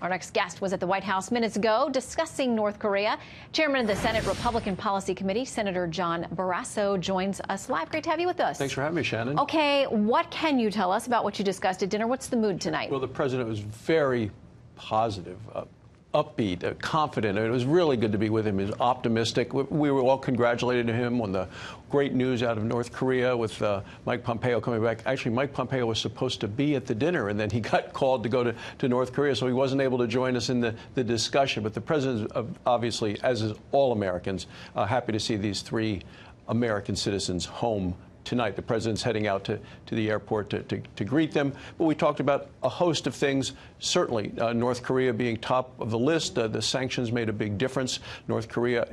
Our next guest was at the White House minutes ago discussing North Korea. Chairman of the Senate Republican Policy Committee, Senator John Barrasso, joins us live. Great to have you with us. Thanks for having me, Shannon. Okay, what can you tell us about what you discussed at dinner? What's the mood tonight? Well, the president was very positive, upbeat, confident. It was really good to be with him. He was optimistic. We were all congratulating him on the great news out of North Korea with Mike Pompeo coming back. Actually, Mike Pompeo was supposed to be at the dinner, and then he got called to go to North Korea, so he wasn't able to join us in the discussion. But the president is obviously, as is all Americans, happy to see these three American citizens home tonight. The president's heading out to the airport to greet them. But we talked about a host of things. Certainly, North Korea being top of the list. The sanctions made a big difference. North Korea,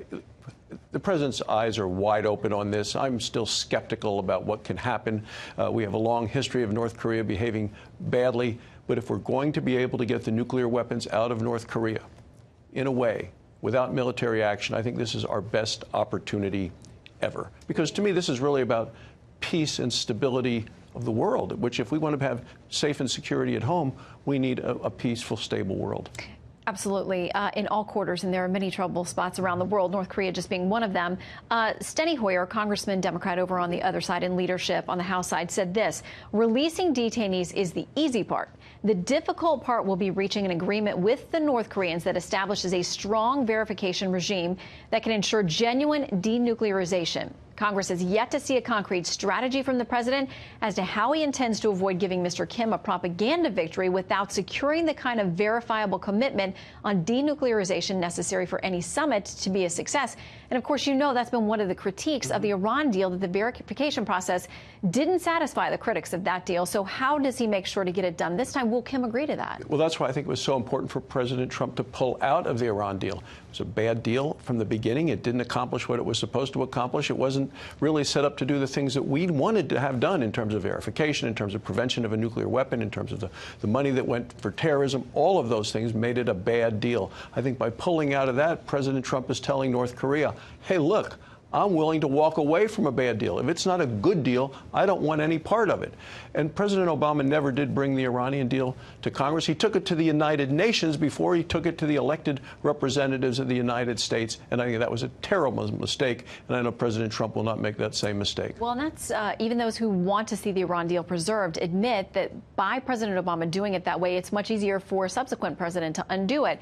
the president's eyes are wide open on this. I'm still skeptical about what can happen. We have a long history of North Korea behaving badly. But if we're going to be able to get the nuclear weapons out of North Korea in a way without military action, I think this is our best opportunity ever. Because to me, this is really about peace and stability of the world, which if we want to have safe and security at home, we need a peaceful, stable world. Absolutely, in all quarters, and there are many trouble spots around the world, North Korea just being one of them. Steny Hoyer, Congressman, Democrat over on the other side in leadership on the House side, said this: releasing detainees is the easy part. The difficult part will be reaching an agreement with the North Koreans that establishes a strong verification regime that can ensure genuine denuclearization. Congress has yet to see a concrete strategy from the president as to how he intends to avoid giving Mr. Kim a propaganda victory without securing the kind of verifiable commitment on denuclearization necessary for any summit to be a success. And of course, you know that's been one of the critiques of the Iran deal, that the verification process didn't satisfy the critics of that deal. So how does he make sure to get it done this time? Will Kim agree to that? Well, that's why I think it was so important for President Trump to pull out of the Iran deal. It was a bad deal from the beginning. It didn't accomplish what it was supposed to accomplish. It wasn't really set up to do the things that we wanted to have done in terms of verification, in terms of prevention of a nuclear weapon, in terms of the money that went for terrorism. All of those things made it a bad deal. I think by pulling out of that, President Trump is telling North Korea, hey, look, I'm willing to walk away from a bad deal. If it's not a good deal, I don't want any part of it. And President Obama never did bring the Iranian deal to Congress. He took it to the United Nations before he took it to the elected representatives of the United States. And I think that was a terrible mistake. And I know President Trump will not make that same mistake. Well, and that's even those who want to see the Iran deal preserved admit that by President Obama doing it that way, it's much easier for a subsequent president to undo it.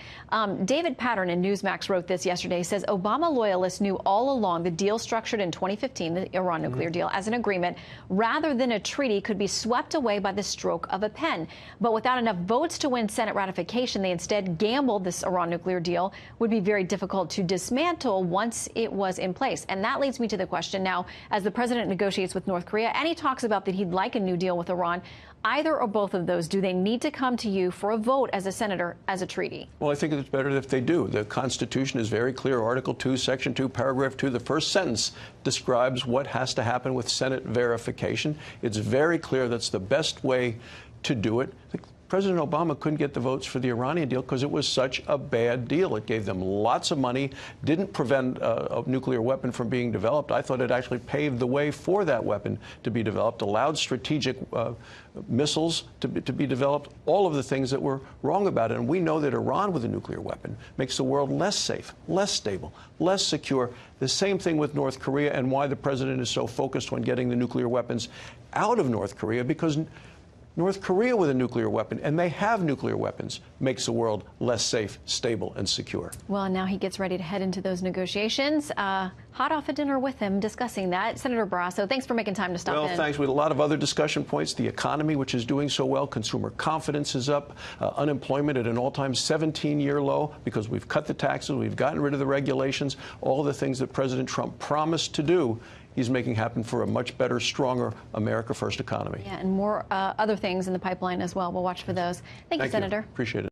David Pattern in Newsmax wrote this yesterday, says Obama loyalists knew all along the deal structured in 2015, the Iran nuclear deal, as an agreement rather than a treaty could be swept away by the stroke of a pen. But without enough votes to win Senate ratification, they instead gambled this Iran nuclear deal would be very difficult to dismantle once it was in place. And that leads me to the question now, as the president negotiates with North Korea, and he talks about that he'd like a new deal with Iran, either or both of those, do they need to come to you for a vote as a senator as a treaty? Well, I think it's better if they do. The Constitution is very clear. Article 2, Section 2, Paragraph 2, the first sentence describes what has to happen with Senate verification. It's very clear that's the best way to do it. President Obama couldn't get the votes for the Iranian deal because it was such a bad deal. It gave them lots of money, didn't prevent a nuclear weapon from being developed. I thought it actually paved the way for that weapon to be developed, allowed strategic missiles to be developed, all of the things that were wrong about it. And we know that Iran with a nuclear weapon makes the world less safe, less stable, less secure. The same thing with North Korea, and why the president is so focused on getting the nuclear weapons out of North Korea, because North Korea with a nuclear weapon, and they have nuclear weapons, makes the world less safe, stable, and secure. Well, now he gets ready to head into those negotiations. Hot off a dinner with him discussing that. Senator Barrasso, thanks for making time to stop in. Well, thanks. We had a lot of other discussion points. The economy, which is doing so well. Consumer confidence is up. Unemployment at an all-time 17-year low because we've cut the taxes. We've gotten rid of the regulations. All the things that President Trump promised to do, he's making happen for a much better, stronger America First economy. Yeah, and more other things in the pipeline as well. We'll watch for those. Thank you, Senator. Appreciate it.